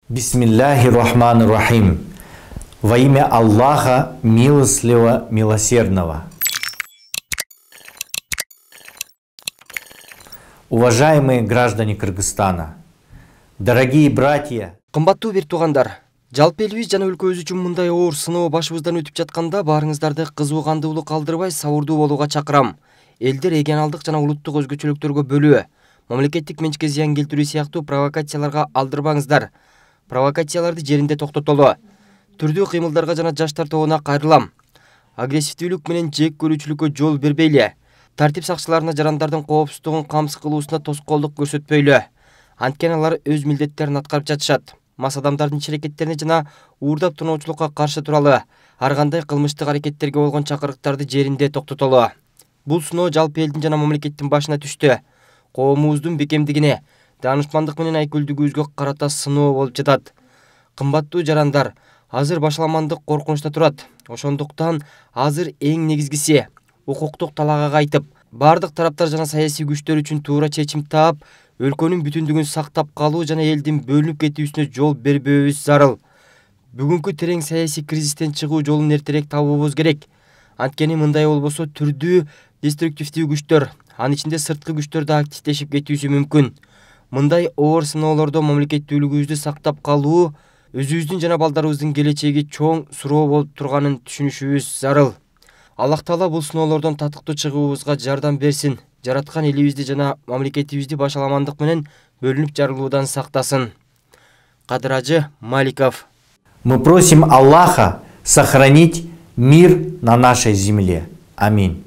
Бисмиллахир-Рахманир-Рахим. Во имя Аллаха, милостливого, милосердного. Уважаемые граждане Кыргызстана, дорогие братья, Кымбаттуу бир туугандар, жалпы элибиз жана өлкөбүз үчүн мындай оор сыноо башыбыздан өтүп жатканда баарыңыздарды кызуугандуулук калтырбай сабырдуу болууга чакырам. Элдер регионалдык жана улуттук өзгөчөлүктөргө бөлүү, мамлекеттик менчикке зыян келтирүү сыяктуу провокацияларга алдырбаңыздар. Провокацияларды жеринде токтотолу. Түрдүү кыймылдарга жана жаштар тобуна кайрылам. Агрессивдүүлүк менен жек көрүүчүлүккө жол бербейле. Тартип сакчыларына жарандардын коопсуздугун камсыз кылуусуна тоскоолдук көрсөтпөйлү. Анткени алар өз милдеттерин аткарып жатышат. Мас адамдардын иш-аракеттерине жана уурдап тоноочулукка каршы туралы ар кандай кылмыштык аракеттерге болгон чакырыктарды жеринде токтотолу. Бул сыноо жалпы элдин жана мамлекеттин башына түштү. Коомубуздун бекемдигине, даанышмандык менен айкөлдүгүбүзгө карата сыноо болуп жатат. Кымбаттуу жарандар, азыр башаламандык коркунучта турат. Ошондуктан азыр эң негизгиси укуктук талаага кайтып, бардык тараптар жана саясий күчтөр үчүн туура чечим таап, өлкөнүн бүтүндүгүн сактап калуу жана элдин бөлүнүп кетүүсүнө жол бербөөбүз зарыл. Бүгүнкү терең саясий кризистен чыгуу жолун эртерээк табуубуз керек. Анткени мындай болбосо түрдүү деструктивдүү күчтөр, анын ичинде сырткы күчтөр да активдешип кетүүсү мүмкүн. Мындай оор сыноолордо мамлекеттүүлүгүбүздү сактап калуу, өзүбүздүн жана балдарыбыздын келечеги чоң суроо болуп турганын түшүнүшүбүз зарыл. Аллах Таала бул сыноолордон татыктуу чыгуубузга жардам берсин. Жараткан элибизди жана мамлекетибизди башаламандык менен бөлүнүп жарылуудан сактасын. Кадыражы Маликов. Мы просим Аллаха сохранить мир на нашей земле. Аминь.